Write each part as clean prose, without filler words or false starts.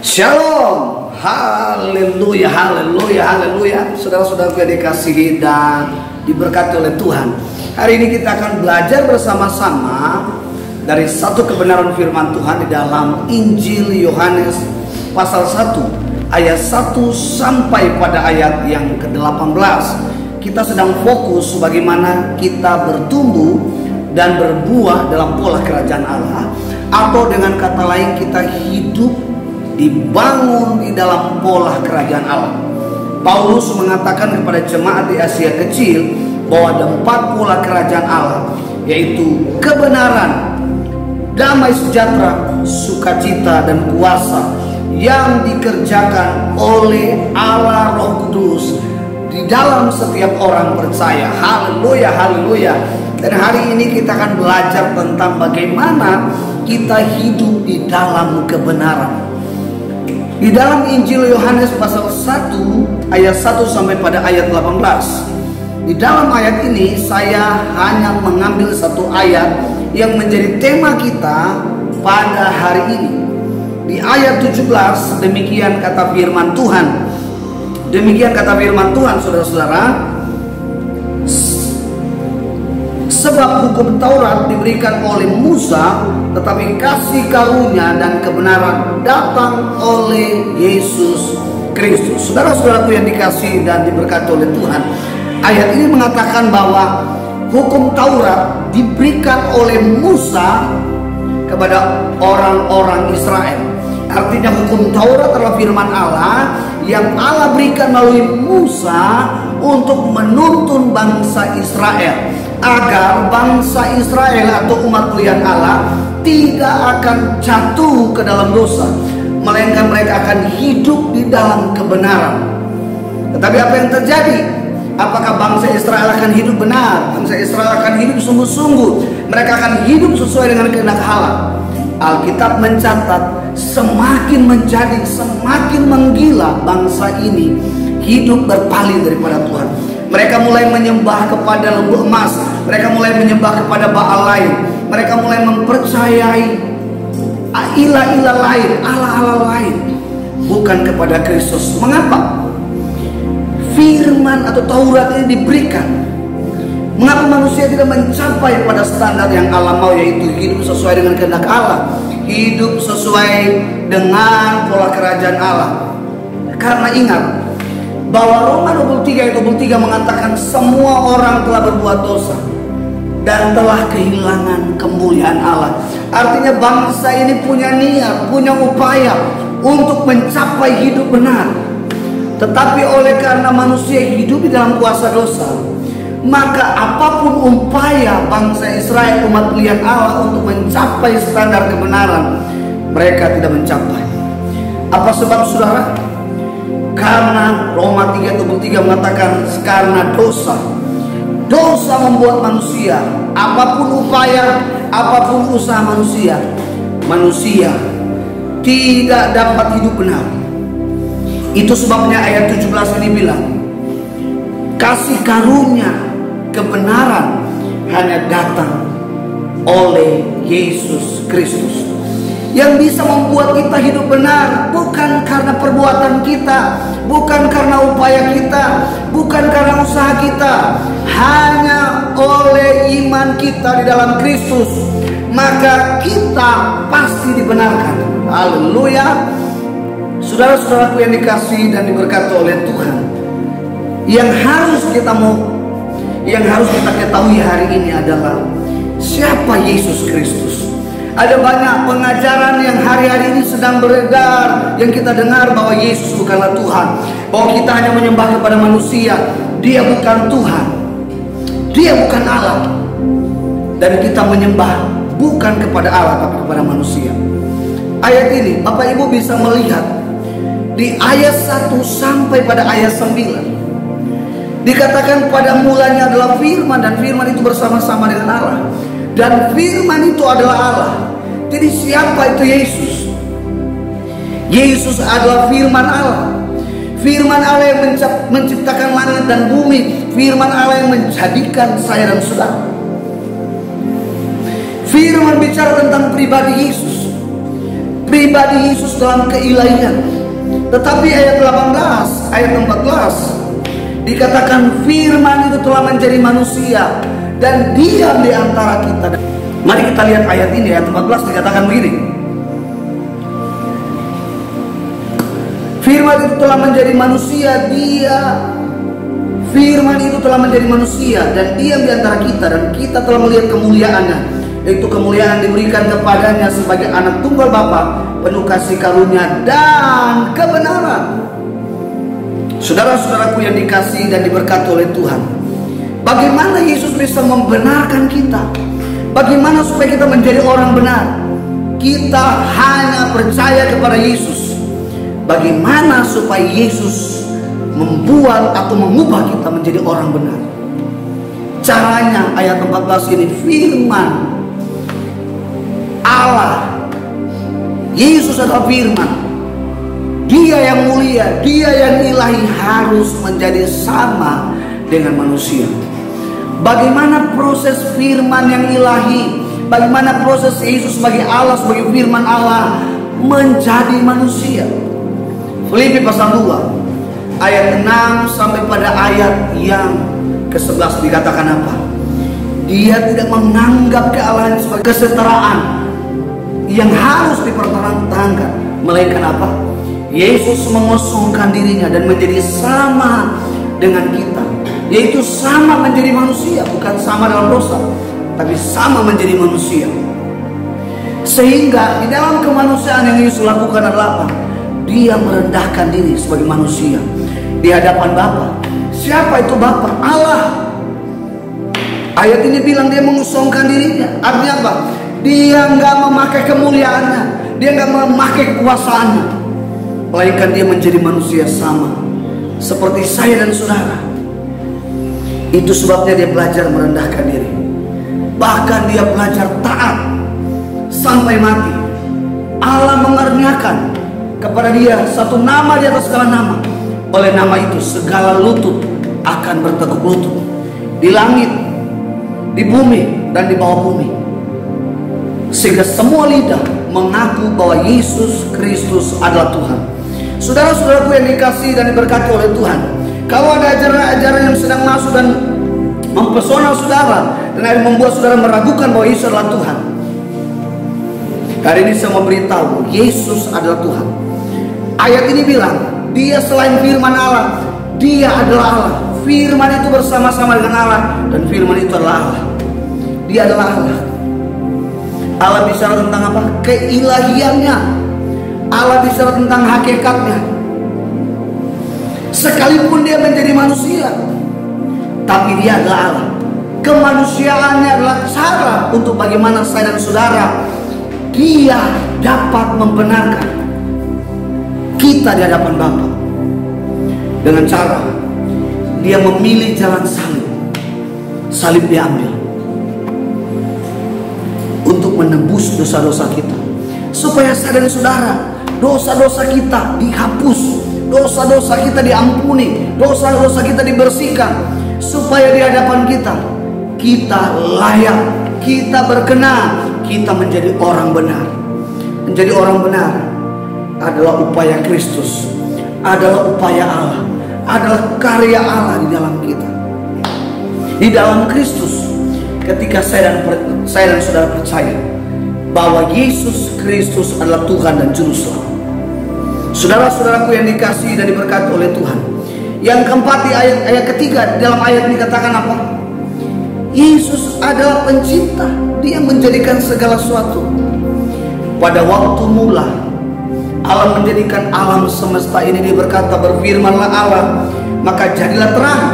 Shalom, haleluya, haleluya, haleluya. Saudara-saudara yang dikasihi dan diberkati oleh Tuhan, hari ini kita akan belajar bersama-sama dari satu kebenaran firman Tuhan di dalam Injil Yohanes pasal 1 ayat 1 sampai pada ayat yang ke-18. Kita sedang fokus bagaimana kita bertumbuh dan berbuah dalam pola kerajaan Allah, atau dengan kata lain kita hidup dibangun di dalam pola kerajaan Allah. Paulus mengatakan kepada jemaat di Asia Kecil bahwa ada 4 pola kerajaan Allah, yaitu kebenaran, damai sejahtera, sukacita, dan kuasa yang dikerjakan oleh Allah Roh Kudus di dalam setiap orang percaya. Haleluya, haleluya. Dan hari ini kita akan belajar tentang bagaimana kita hidup di dalam kebenaran. Di dalam Injil Yohanes pasal 1 ayat 1 sampai pada ayat 18. Di dalam ayat ini saya hanya mengambil satu ayat yang menjadi tema kita pada hari ini. Di ayat 17 demikian kata firman Tuhan. Demikian kata firman Tuhan, saudara-saudara. Sebab hukum Taurat diberikan oleh Musa, tetapi kasih karunia dan kebenaran datang oleh Yesus Kristus. Saudara-saudaraku yang dikasihi dan diberkati oleh Tuhan, ayat ini mengatakan bahwa hukum Taurat diberikan oleh Musa kepada orang-orang Israel. Artinya hukum Taurat adalah firman Allah yang Allah berikan melalui Musa untuk menuntun bangsa Israel, agar bangsa Israel atau umat pilihan Allah tidak akan jatuh ke dalam dosa, melainkan mereka akan hidup di dalam kebenaran. Tetapi apa yang terjadi? Apakah bangsa Israel akan hidup benar? Bangsa Israel akan hidup sungguh-sungguh? Mereka akan hidup sesuai dengan kehendak Allah? Alkitab mencatat semakin menggila bangsa ini hidup berpaling daripada Tuhan. Mereka mulai menyembah kepada lembu emas. Mereka mulai menyembah kepada Baal lain. Mereka mulai mempercayai ilah-ilah lain, Allah-Allah lain, bukan kepada Kristus. Mengapa? Firman atau Taurat ini diberikan. Mengapa manusia tidak mencapai pada standar yang Allah mau, yaitu hidup sesuai dengan kehendak Allah, hidup sesuai dengan pola kerajaan Allah? Karena ingat bahwa Roma 23 ayat 23 mengatakan semua orang telah berbuat dosa dan telah kehilangan kemuliaan Allah. Artinya bangsa ini punya niat, punya upaya untuk mencapai hidup benar. Tetapi oleh karena manusia hidup di dalam kuasa dosa, maka apapun upaya bangsa Israel, umat pilihan Allah, untuk mencapai standar kebenaran, mereka tidak mencapai. Apa sebab, saudara? Karena Roma 3:23 mengatakan karena dosa membuat manusia, apapun upaya, apapun usaha manusia tidak dapat hidup benar. Itu sebabnya ayat 17 ini bilang, kasih karunia kebenaran hanya datang oleh Yesus Kristus, yang bisa membuat kita hidup benar, bukan karena perbuatan kita, bukan karena upaya kita, bukan karena usaha kita, hanya oleh iman kita di dalam Kristus, maka kita pasti dibenarkan. Haleluya. Saudara-saudaraku yang dikasihi dan diberkati oleh Tuhan, yang harus kita ketahui hari ini adalah siapa Yesus Kristus. Ada banyak pengajaran yang hari-hari ini sedang beredar, yang kita dengar bahwa Yesus bukanlah Tuhan, bahwa kita hanya menyembah kepada manusia. Dia bukan Tuhan, Dia bukan Allah, dan kita menyembah bukan kepada Allah tapi kepada manusia. Ayat ini Bapak Ibu bisa melihat di ayat 1 sampai pada ayat 9. Dikatakan pada mulanya adalah firman, dan firman itu bersama-sama dengan Allah, dan firman itu adalah Allah. Jadi siapa itu Yesus? Yesus adalah firman Allah. Firman Allah yang menciptakan langit dan bumi. Firman Allah yang menjadikan saya dan saudara. Firman bicara tentang pribadi Yesus. pribadi Yesus dalam keilahian. Tetapi ayat 18, ayat 14 dikatakan firman itu telah menjadi manusia dan diam di antara kita. Mari kita lihat ayat ini, ayat 14 dikatakan begini. Firman itu telah menjadi manusia, firman itu telah menjadi manusia dan diam di antara kita, dan kita telah melihat kemuliaannya, yaitu kemuliaan diberikan kepadanya sebagai anak tunggal Bapa, penuh kasih karunia dan kebenaran. Saudara-saudaraku yang dikasihi dan diberkati oleh Tuhan, bagaimana Yesus bisa membenarkan kita? Bagaimana supaya kita menjadi orang benar? Kita hanya percaya kepada Yesus. Bagaimana supaya Yesus membuat atau mengubah kita menjadi orang benar? Caranya ayat 14 ini, firman Allah, Yesus adalah firman, Dia yang mulia, Dia yang ilahi harus menjadi sama dengan manusia. Bagaimana proses firman yang ilahi, bagaimana proses Yesus sebagai Allah, sebagai firman Allah menjadi manusia. Filipi pasal 2 ayat 6 sampai pada ayat yang ke-11 dikatakan apa? Dia tidak menganggap kealahan sebagai kesetaraan yang harus dipertahankan, melainkan apa? Yesus mengosongkan dirinya dan menjadi sama dengan kita, yaitu sama menjadi manusia, bukan sama dalam dosa, tapi sama menjadi manusia. Sehingga di dalam kemanusiaan yang Yesus lakukan adalah apa? Dia merendahkan diri sebagai manusia di hadapan Bapa. Siapa itu Bapa? Allah. Ayat ini bilang dia mengosongkan dirinya. Artinya apa? Dia nggak memakai kemuliaannya, dia nggak memakai kekuasaannya, melainkan dia menjadi manusia sama seperti saya dan saudara. Itu sebabnya dia belajar merendahkan diri. Bahkan dia belajar taat sampai mati. Allah mengaruniakan kepada dia satu nama di atas segala nama. Oleh nama itu segala lutut akan bertekuk lutut, di langit, di bumi, dan di bawah bumi, sehingga semua lidah mengaku bahwa Yesus Kristus adalah Tuhan. Saudara-saudaraku yang dikasihi dan diberkati oleh Tuhan, kalau ada ajaran-ajaran yang sedang masuk dan mempesona saudara dan membuat saudara meragukan bahwa Yesus adalah Tuhan, hari ini saya memberitahu Yesus adalah Tuhan. Ayat ini bilang Dia selain firman Allah, Dia adalah Allah. Firman itu bersama-sama dengan Allah, dan firman itu adalah Allah. Dia adalah Allah. Allah bicara tentang apa? Keilahiannya. Allah bicara tentang hakikatnya. Sekalipun dia menjadi manusia, tapi dia adalah Allah. Kemanusiaannya adalah cara untuk bagaimana saya dan saudara dia dapat membenarkan kita di hadapan Bapa, dengan cara dia memilih jalan salib. Salib diambil untuk menebus dosa-dosa kita, supaya saya dan saudara dosa-dosa kita dihapus, dosa-dosa kita diampuni, dosa-dosa kita dibersihkan, supaya di hadapan kita layak, kita berkenan, kita menjadi orang benar. Menjadi orang benar adalah upaya Kristus, adalah upaya Allah, adalah karya Allah di dalam kita, di dalam Kristus. Ketika saya dan saudara percaya bahwa Yesus Kristus adalah Tuhan dan Juru Selamat. Saudara-saudaraku yang dikasihi dan diberkati oleh Tuhan, yang keempat di ayat ketiga, dalam ayat ini katakan apa? Yesus adalah pencipta. Dia menjadikan segala sesuatu. Pada waktu mula Allah menjadikan alam semesta ini. Dia berkata, berfirmanlah Allah, maka jadilah terang,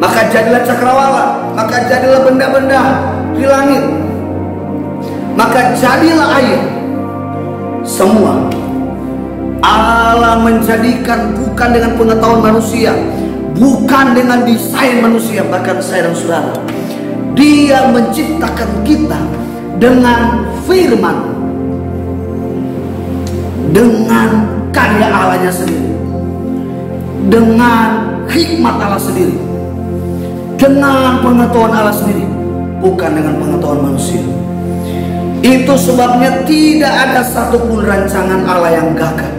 maka jadilah cakrawala, maka jadilah benda-benda di langit, maka jadilah air. Semua Allah menjadikan bukan dengan pengetahuan manusia, bukan dengan desain manusia. Bahkan saya dan saudara, Dia menciptakan kita dengan firman, dengan karya Allahnya sendiri, dengan hikmat Allah sendiri, dengan pengetahuan Allah sendiri, bukan dengan pengetahuan manusia. Itu sebabnya tidak ada satupun rancangan Allah yang gagal.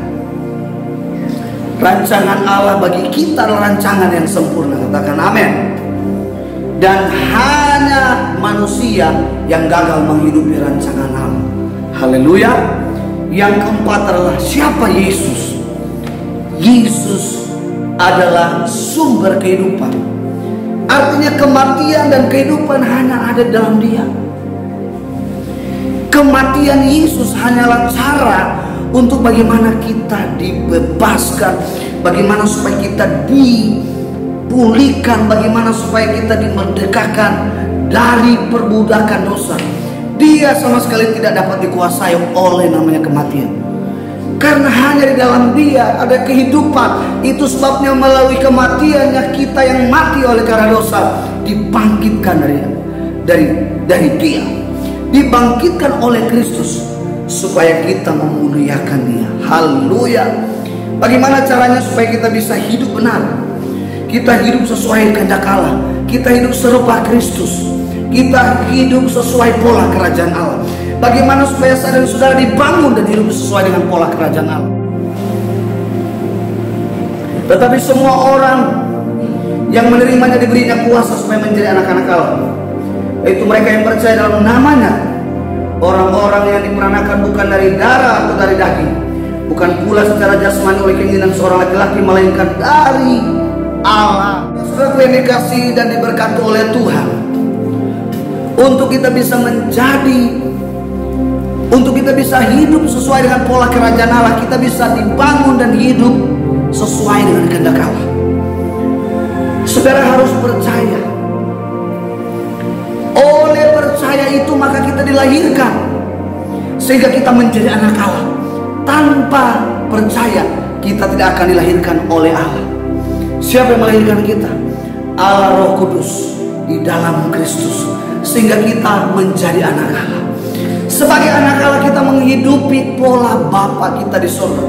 Rancangan Allah bagi kita adalah rancangan yang sempurna. Katakan amin. Dan hanya manusia yang gagal menghidupi rancangan Allah. Haleluya. Yang keempat adalah siapa Yesus? Yesus adalah sumber kehidupan. Artinya kematian dan kehidupan hanya ada dalam Dia. Kematian Yesus hanyalah cara untuk bagaimana kita dibebaskan, bagaimana supaya kita dipulihkan, bagaimana supaya kita dimerdekakan dari perbudakan dosa. Dia sama sekali tidak dapat dikuasai oleh namanya kematian, karena hanya di dalam Dia ada kehidupan. Itu sebabnya melalui kematiannya kita yang mati oleh karena dosa dibangkitkan dari Dia, dibangkitkan oleh Kristus supaya kita memuliakan Dia. Haleluya. Bagaimana caranya supaya kita bisa hidup benar? Kita hidup sesuai kehendak Allah. Kita hidup serupa Kristus. Kita hidup sesuai pola kerajaan Allah. Bagaimana supaya saya dan saudara dibangun dan hidup sesuai dengan pola kerajaan Allah? Tetapi semua orang yang menerimanya diberinya kuasa supaya menjadi anak-anak Allah, yaitu mereka yang percaya dalam namanya. Orang-orang yang diperanakan bukan dari darah atau dari daging, bukan pula secara jasmani oleh keinginan seorang laki-laki, melainkan dari Allah. Saudara yang dikasihi dan diberkati oleh Tuhan, untuk kita bisa hidup sesuai dengan pola kerajaan Allah, kita bisa dibangun dan hidup sesuai dengan kehendak Allah. Saudara harus percaya. Oleh percaya itu maka kita dilahirkan, sehingga kita menjadi anak Allah. Tanpa percaya kita tidak akan dilahirkan oleh Allah. Siapa yang melahirkan kita? Allah Roh Kudus di dalam Kristus, sehingga kita menjadi anak Allah. Sebagai anak Allah kita menghidupi pola Bapa kita di surga.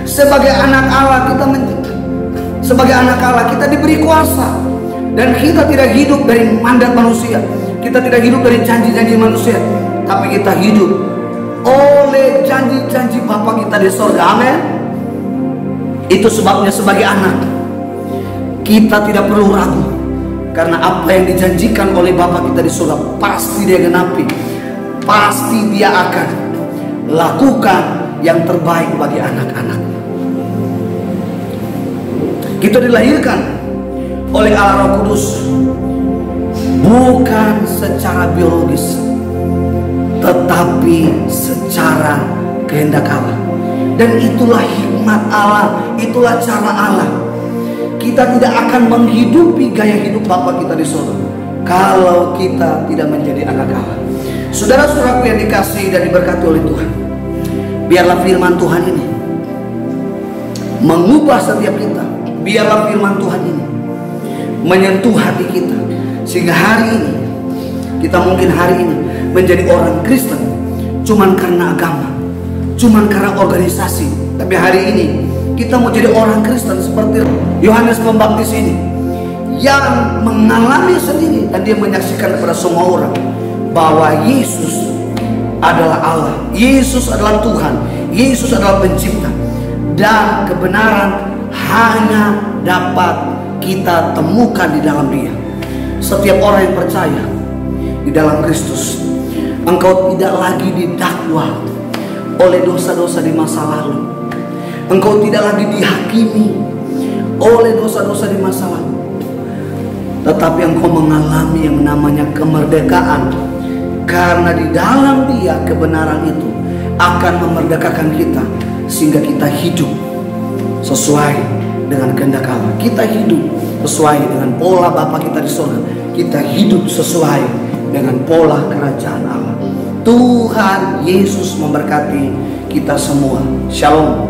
Sebagai anak Allah kita diberi kuasa, dan kita tidak hidup dari mandat manusia. Kita tidak hidup dari janji-janji manusia, tapi kita hidup oleh janji-janji Bapa kita di surga. Amin. Itu sebabnya sebagai anak kita tidak perlu ragu, karena apa yang dijanjikan oleh Bapa kita di surga pasti Dia genapi. Pasti Dia akan lakukan yang terbaik bagi anak-anak. Kita dilahirkan oleh Allah Roh Kudus, bukan secara biologis, tetapi secara kehendak Allah. Dan itulah hikmat Allah, itulah cara Allah. Kita tidak akan menghidupi gaya hidup Bapa kita di surga kalau kita tidak menjadi anak Allah. Saudara-saudaraku yang dikasihi dan diberkati oleh Tuhan, biarlah firman Tuhan ini mengubah setiap kita. Biarlah firman Tuhan ini menyentuh hati kita, sehingga hari ini kita mungkin hari ini menjadi orang Kristen cuman karena agama, cuman karena organisasi. Tapi hari ini kita mau jadi orang Kristen seperti Yohanes Pembaptis ini, yang mengalami sendiri dan dia menyaksikan kepada semua orang bahwa Yesus adalah Allah, Yesus adalah Tuhan, Yesus adalah pencipta, dan kebenaran hanya dapat kita temukan di dalam Dia. Setiap orang yang percaya di dalam Kristus, engkau tidak lagi didakwa oleh dosa-dosa di masa lalu. Engkau tidak lagi dihakimi oleh dosa-dosa di masa lalu, tetapi engkau mengalami yang namanya kemerdekaan, karena di dalam Dia kebenaran itu akan memerdekakan kita, sehingga kita hidup sesuai dengan kehendak Allah. Kita hidup sesuai dengan pola Bapa kita di surga. Kita hidup sesuai dengan pola kerajaan Allah. Tuhan Yesus memberkati kita semua. Shalom.